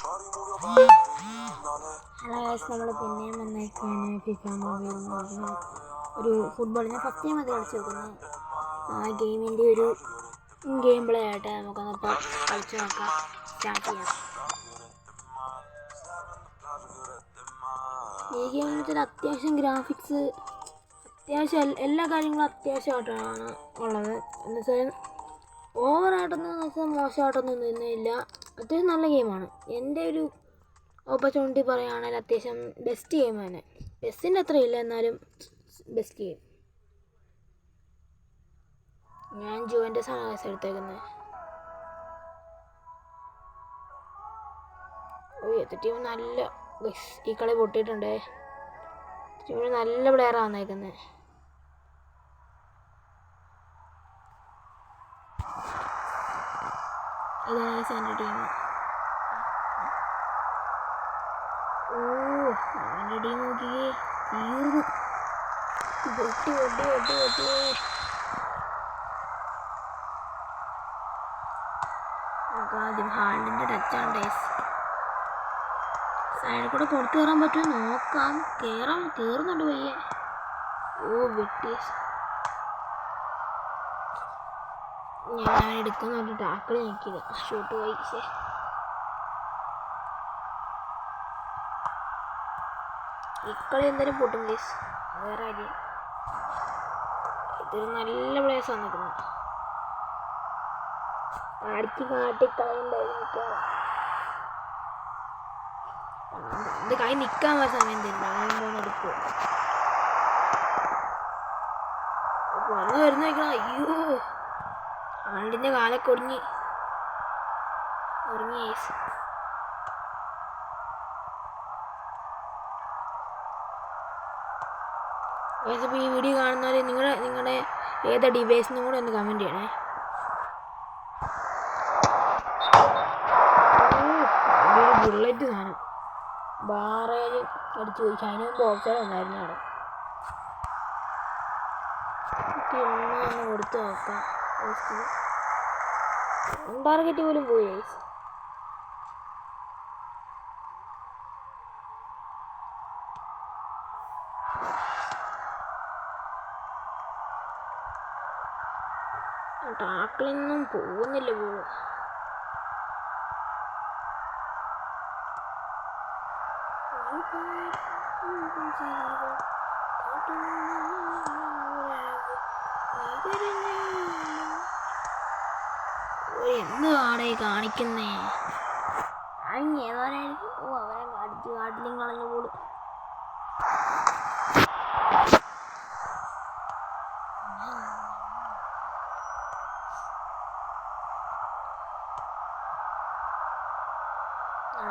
Hello guys, നമ്മൾ പിന്നെയും വന്നേക്കാണ് FIFA mobile എന്ന് പറഞ്ഞ ഒരു ഫുട്ബോൾ. ഞാൻ ഫസ്റ്റ് ടൈം അത് കളിച്ച് നോക്കുന്നത്. ആ ഗെയിമിൻ്റെ ഒരു ഗെയിം പ്ലേ ആയിട്ട് നമുക്കൊന്നിപ്പോൾ കളിച്ച് നോക്കാം. സ്റ്റാർട്ട് ചെയ്യാം. ഈ ഗെയിമിൽ വെച്ചാൽ അത്യാവശ്യം ഗ്രാഫിക്സ്, അത്യാവശ്യം എല്ലാ കാര്യങ്ങളും അത്യാവശ്യമായിട്ടാണ് ഉള്ളത്. എന്ന് വെച്ചാൽ ഓവറായിട്ടൊന്നും വെച്ചാൽ മോശമായിട്ടൊന്നും നിന്നില്ല. അത്യാവശ്യം നല്ല ഗെയിമാണ്. എൻ്റെ ഒരു ഓപ്പർച്യൂണിറ്റി പറയുകയാണെങ്കിൽ അത്യാവശ്യം ബെസ്റ്റ് ഗെയിം തന്നെ. ബെസ്റ്റിൻ്റെ അത്ര ഇല്ല, എന്നാലും ബെസ്റ്റ് ഗെയിം. ഞാൻ ജുവൻ്റസ് ആണ് എടുത്തേക്കുന്നത്. ടീം നല്ല, ഈ കളി പൊട്ടിയിട്ടുണ്ടേ. ടീമിന് നല്ല പ്ലെയറാണ് വന്നേക്കുന്നത്. ഇതാണ് എൻ്റെ ടീം. അവൻ്റെ ടീം നോക്കിയേ, തീർന്നു. പൊട്ടി പൊട്ടി പൊട്ടി പൊട്ടിയേ. നമുക്ക് ആദ്യം ഹാളിൻ്റെ ടച്ചാണ്. സൈഡിൽ കൂടെ പുറത്ത് കയറാൻ പറ്റുമോ നോക്കാം. കയറുന്നുണ്ട് പയ്യെ. വെട്ടി. ഞാൻ എടുക്കുന്നുണ്ട്. ടാക്കിൾ നിൽക്കുക. ഷൂട്ട് പോയി. ഇക്കളി എന്തായാലും പൊട്ടും പ്ലീസ്. വേറെ കാര്യം, ഇതൊരു നല്ല പ്ലേസ് ആണ് നിൽക്കുന്നത്. അടിച്ച് കാട്ടിക്കളയുണ്ടായിരുന്നു. ഇത് കൈ നിൽക്കാൻ പറ്റുന്ന സമയം തരില്ല. അങ്ങനെ എടുക്കുക. വന്ന് വരുന്ന വയ്ക്കണം. അയ്യോ, ആണ്ടിൻ്റെ കാലൊക്കെ ഉറങ്ങി. അപ്പോൾ ഈ വീഡിയോ കാണുന്നവർ നിങ്ങളുടെ ഏതാ ഡിവൈസിനും കൂടെ ഒന്ന് കമൻറ്റ് ചെയ്യണേ. ബുള്ളറ്റ് സാധനം ബാറേജ് അടിച്ചു പോയി. അതിന് മുമ്പ് ഓപ്ഷൻ വന്നായിരുന്നു അവിടെ. ഒന്ന് കൊടുത്ത് നോക്കാം. ടാർഗറ്റ് പോലും പോയി. ടാക്കിലൊന്നും പോകുന്നില്ല പോലും. എന്താണ് കാണിക്കുന്നേ? ഏതാനായിരിക്കും. അവരെ കാട്ടിലും കളഞ്ഞു പോലും.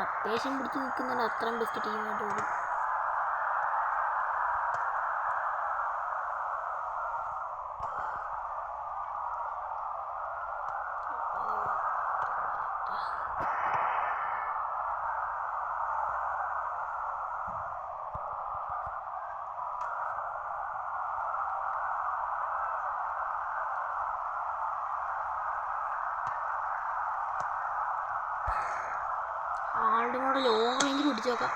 അത്യാവശ്യം പിടിച്ച് നിൽക്കുന്നുണ്ട്. അത്രയും ബെസ്റ്റ് ടീമായിട്ട് വരും. ആളുടെ കൂടെ ലോങ്ങെങ്കിലും പിടിച്ചു നോക്കാം.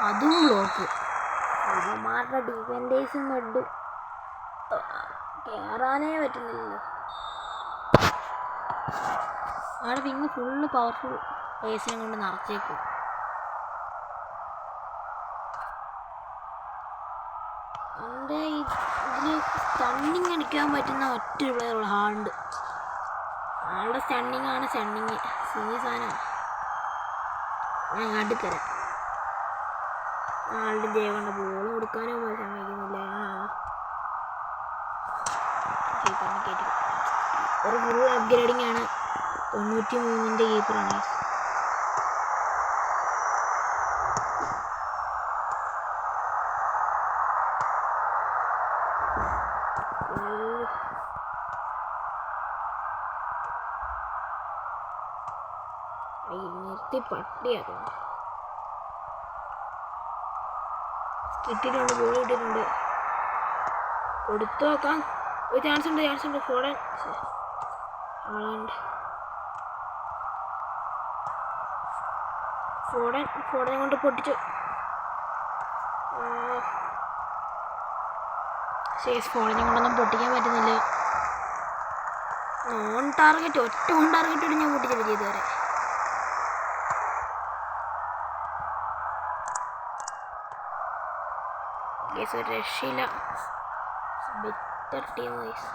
അതും ബ്ലോക്ക്. അവന്മാരുടെ ഡിഫൻഡേഴ്സും മെഡും കയറാനേ പറ്റുന്നില്ലല്ലോ. അവിടെ പിന്നെ ഫുള്ള് പവർഫുൾ പേഴ്സിനെ കൊണ്ട് നിറച്ചേക്കും. എൻ്റെ ഇതിൽ സ്റ്റണ്ണിങ് അടിക്കാൻ പറ്റുന്ന ഒറ്റൊരു പ്ലെയറുള്ള ഹാളുണ്ട്. ആളുടെ സ്റ്റണ്ണിങ് സീസാനാണ്. ഞാൻ കാട്ടിത്തരാം. ആളുടെ ജയകൊണ്ട് ബോൾ കൊടുക്കാനും സമ്മതിക്കുന്നില്ല. ഒരു ഫുൾ അപ്ഗ്രേഡിങ് ആണ്. 93-ൻ്റെ കീപ്പറാണ്. നിർത്തി പട്ടിയാക്കുന്നു. കിട്ടിയിട്ടുണ്ട്, ബോൾ കിട്ടിയിട്ടുണ്ട്. കൊടുത്തു നോക്കാം. ഒരു ചാൻസ് ഉണ്ട്. ഫോടൻ ആളുണ്ട്. ഫോടനെ കൊണ്ട് പൊട്ടിച്ചു. ഫോടനെ കൊണ്ടൊന്നും പൊട്ടിക്കാൻ പറ്റുന്നില്ല. ഓൺ ടാർഗറ്റ് ഒറ്റ ഓൺ ടാർഗറ്റ് ഞാൻ പൊട്ടിച്ചിട്ടില്ല ഇതുവരെ. ഗൈസ് ഒരു രക്ഷയില്ല. Better team guys.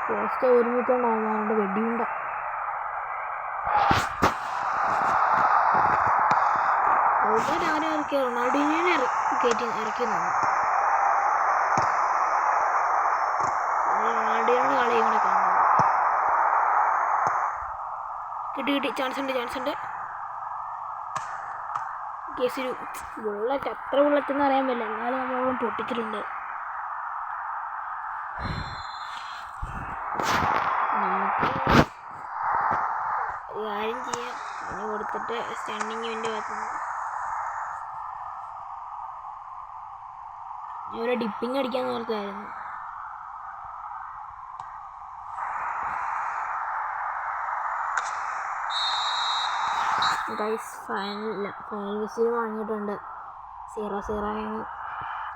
ഫസ്റ്റ് ഒരുമിച്ചുണ്ടാവും അവരുടെ വെടിയുണ്ട. അവരെ ഇറക്കിയ റൊണാൾഡീനെ കയറ്റി ഇറക്കി തന്നു. റൊണാൾഡീനോട് കളി ഇങ്ങനെ കാണുന്നത്. കിട്ടി ചാൻസ് ഉണ്ട്. കേസൊരു ബുള്ളറ്റ് അത്ര ബുള്ളറ്റെന്ന് അറിയാൻ പറ്റില്ല, എന്നാലും നമ്മളോട് പൊട്ടിച്ചിട്ടുണ്ട്. നമുക്ക് ഒരു കാര്യം ചെയ്യാം, അതിന് കൊടുത്തിട്ട് സ്റ്റണ്ണിങ് ഇവൻ്റെ ഭാഗത്തുനിന്ന് ഒരു ഡിപ്പിങ് അടിക്കാൻ ഓർത്തായിരുന്നു. ഗൈസ് ഫൈനൽ വിസിൽ വാങ്ങിയിട്ടുണ്ട്. 0-0 ആണ്.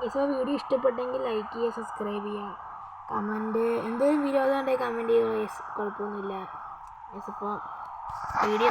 ഗൈസ് വീഡിയോ ഇഷ്ടപ്പെട്ടെങ്കിൽ ലൈക്ക് ചെയ്യുക, സബ്സ്ക്രൈബ് ചെയ്യുക, കമൻറ്റ് എന്തെങ്കിലും വിരോധം ഉണ്ടെങ്കിൽ കമൻറ്റ് ചെയ്യുക. ഗൈസ് കുഴപ്പമൊന്നുമില്ല. ഗൈസ് ഇപ്പോൾ വീഡിയോ